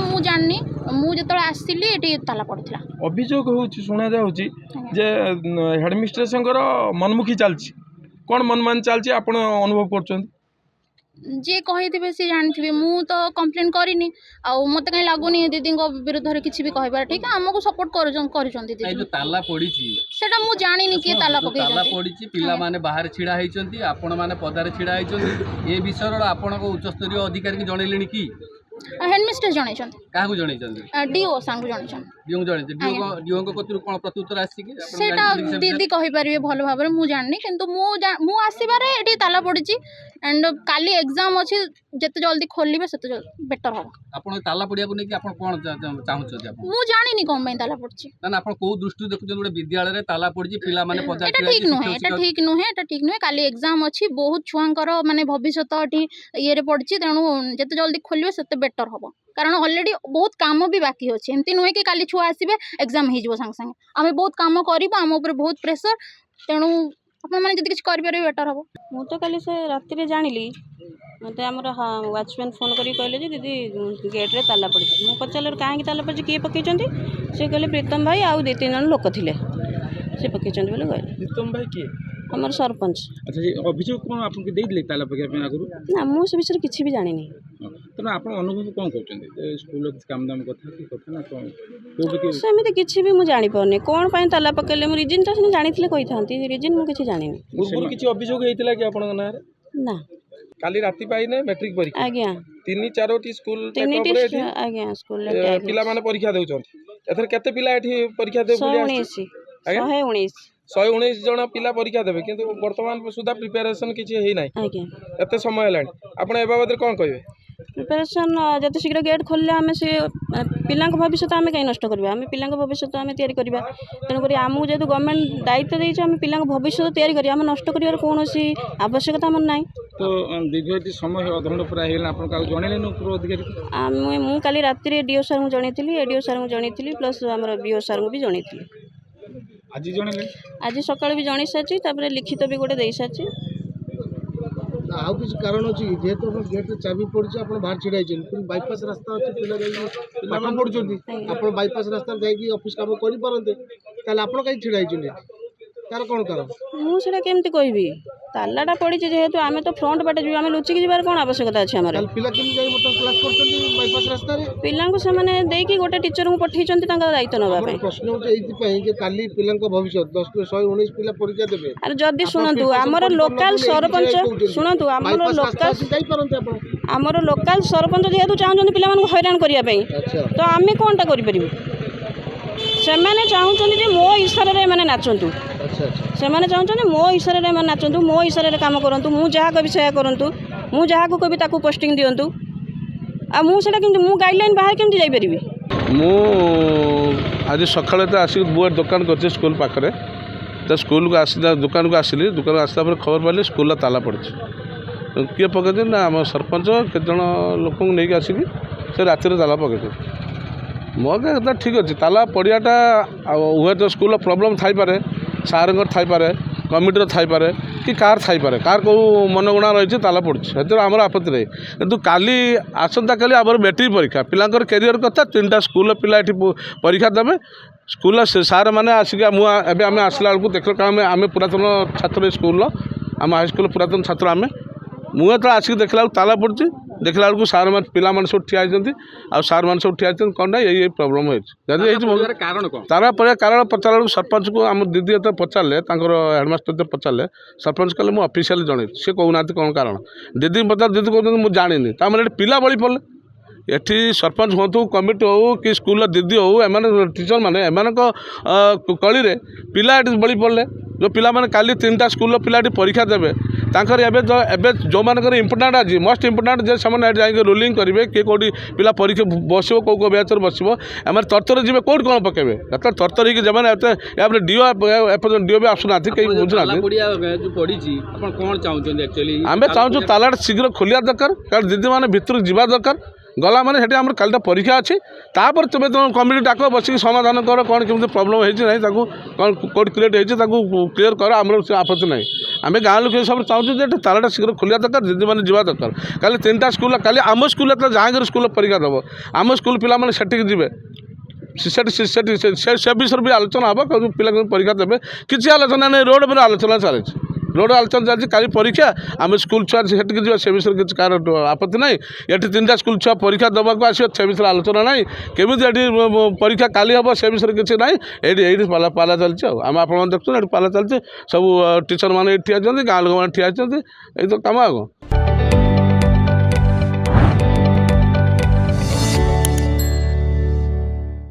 मु जाननी मु जो आसली ये ताला पड़ता अभियोग होची शुणा जाउची जे हेडमिस्ट्रेस मनमुखी चलची कौन मनमान चलची आपण अनुभव करछन जे कही सी जानते मु तो कंप्लेन करनी मत कहीं लगुनि दीदी विरुद्ध में किसी भी कहबार ठीक है आमको सपोर्ट कर ताला पड़ी सेटा मु जानी किए ताला पकई ताला पड़ी पिला माने बाहर छिड़ा होती आपण माने पदार छिड़ा होती ए विषय आपण उच्चस्तरीय अधिकारी की जनइलेनी कि हेडमिस्ट्रेस जन क्या डीओ सांग जन डीओ कौन प्रत्युत्तर सेटा दीदी कहीपर भल भाव में मुझे जाननी किंतु मु आसबार ये ताला पड़ी एंड काली एग्जाम अच्छी जिते जल्दी खोलिबे सेते बेटर हम आपण ताला पड़िया को नहीं आपण कोन चाहूछथि आपण मु जानिनी कोन में ताला पड़छि ना आपण को दृष्टि देखुछन गोटे विद्यालय रे ताला पड़छि पिला माने पदा एटा ठीक नुहे काली एग्जाम अच्छी बहुत छुआंकर माने भविष्यत एठी ये रे पड़छि तेणु जिते जल्दी खोलिबे सेते बेटर हम कारण ऑलरेडी बहुत काम भी बाकी अच्छे एमती नुहे कि काली छुआ आसबे एग्जाम हो सांगे सांगे आम बहुत काम करूँ आम उपर बहुत प्रेसर तेणु आपने जब किसी करेंगे बेटर हम मु तो कल से राति जानी मत आम वाचमैन फोन कर कहले दीदी गेट रे ताला पड़ी मुझे पचार कहीं ताला पड़ी किए पकई सी कहले प्रीतम भाई आउ 2-3 जन लोक थे सी पकई कहले प्रीतम भाई किए आम सरपंच। अच्छा अभियोग कौन आपको देइले ताला पकई आगु ना मु से विषय किसी भी जानी तो आप अनुभव कौन कर स्कूल काम दाम कथा ना कौन सेमती किसी भी मुझे जानी पारनी कौन पाई ताला पकड़े मुझे रिजन तो जानी कही था रिजन मुझे किसी जानी किसी अभियोग होता कि आपन ना ना काली राति पाइने मैट्रिक परीक्षा आज्ञा 3-4टी स्कूल आज्ञा स्कूल पिला माने परीक्षा देउछन एथर केते पिला एठी परीक्षा दे बोली 119 जन पिला परीक्षा देबे किंतु वर्तमान सुधा प्रिपरेशन किछि हेई नै आज्ञा एते समय लानी आपण ए बाबत कोन कहबे प्रिपरेशन जत शीघ्र गेट खोलिले आम से पिला भविष्य आम कहीं नष्ट करवा आम पिला भविष्य आम तैयारी करवा तेणुक आमको जेहतु गवर्नमेंट दायित्व देती आम पिला भविष्य तैयारी करें आम नष्ट कर कौन आवश्यकता आम ना तो दीर्घ समय अधघंटा पूरा जनइले मु काली राति डीओ सार को जनइली एडीओ सार को जनइली प्लस आम बीओ सार को भी जनइली आज सकाल भी जन सारी लिखित भी गोटे दे सारी आउ किसी कारण अच्छी जेहेतु गेट चाबी पड़ी आप बाहर छिड़ा बाईपास रास्ता अच्छे पिला पढ़ुं आप बाईपास रास्ता ऑफिस काम करते आप कहीं छिड़ा तार कौन कारण मुझे केमती कहबी तालाटा पड़ी जेहेतु आम तो फ्रंट बाटे जी आम लुचिक जीवार कौन आवश्यकता अच्छे आम बाईपास रास्ता पिला से गोटे टीचर को पठे दायित्व नापी प्रश्न होती काली पिला भविष्य 10-119 पिला परीक्षा देवे अरे जदि शुणु आमर लोकाल सरपंच शुणु आमर लोकाल सरपंच जेहेतु चाहते पिला हैरान करने तो आम कौनटा करें से चाहते मो इशारे नाचतु से चाहते मो इशारे नाचतु मो इशारे काम करूँ मुझे जहाँ कभी से करूँ मुझे जहाँ को कभी ताकू पोस्टिंग दिंतु मुझे मु गाइडलाइन बाहर केमती जापरि मु आज सकाଳେ तो आसिक बुआ दुकान कर स्कूल पाखे तो स्कूल को आसा दुकान को आसली दुकान आसला पर खबर पाइली स्कूल ताला पड़ी किए पकड़ ना आम सरपंच केत लोक नहीं आसिक से रातिर ताला पकड़ मो कहता ठीक अच्छे ताला पड़ियाटा हुए तो स्कूल प्रोब्लेम थाईपे सार थाईपे कमिटर थाईपे कि कार थाईपे कार कौ मनगुणा रही ताला पड़ी से आम आपत्ति नहीं कितु काली आसंता काली आम मैट्रिक परीक्षा पिलांकर कैरियर कथा 3टा स्कूल पिला परीक्षा देवे स्कूल सार मैंने आसिक आम आसला बेलू देख आम पुरातन छात्र स्कूल आम हाईस्कूल पुरातन छात्र आम मुझे तो आसिक देखला ताला पड़ी देखला बेलू सार मैंने पिला सब ठिया आ सार मैंने सब ठिया कौन ना ये प्रोब्लेम तारा पड़ा कारण पचार सरपंच को आम दीदी जो पचारे हेडमास्टर जो पचारे सरपंच कहले मुझे ऑफिशियल जन सी कहूना कौन कारण दीदी पचार दीदी कहते मुझे जानी तार पिला बड़ी पड़े एठी सरपंच हूँ कमिटी हो कि स्कूल दीदी हो एम टीचर मैंने एम कली पिला बड़ी पड़े जो पिला माने काली 3टा स्कूल पिला परीक्षा देवे तांकर एबे जो मानकर इम्पोर्टाट आज मोस्ट इम्पोर्टाट जे से जाए रूलिंग करेंगे किए कौटी पिला परीक्षा बस कौ बैच बस एम तरतर जी कौट कौन पकेबे तरतर हो जब डीओ डीओ भी आसुना कहीं बुझुना आम चाहूँ तालाटा शीघ्र खोलिया दरकार कारण दीदी मैंने भितर जावा दरकार गला माने हेटी हमर कालटा परीक्षा अच्छी तापर तुम कमिटी डाक बसिक समाधान कर कौन केमती प्रोब्लेम होती ना कौन क्रिएट होती क्लियर कर आम आपत्ति ना आम गाँव लोक सब चाहूँ जो तालाटा शीघ्र खोलिया दरकार दिदी मैंने जावा दरकार काली 3टा स्कूल काली आम स्कूल जहाँगिर स्कूल परीक्षा देव आम स्कूल पिलाने सेठिक जी से विषय भी आलोचना हम पिला परीक्षा देवे किसी आलोचना नहीं रोड पर आलोचना चली रोड आलोचना चलती काली परीक्षा आम स्कूल छुआ सेठिक जी से विषय किसी कार आपत्ति ना ये 3टा स्कूल छुआ परीक्षा देवाक आस से विषय आलोचना ना केमी परीक्षा काली हम से विषय किसी ना ये पाला चलती आम आप देखते पाला चलती सब टीचर मैंने ठिया गाँ लोक मैंने ठिया ये तो कम आगे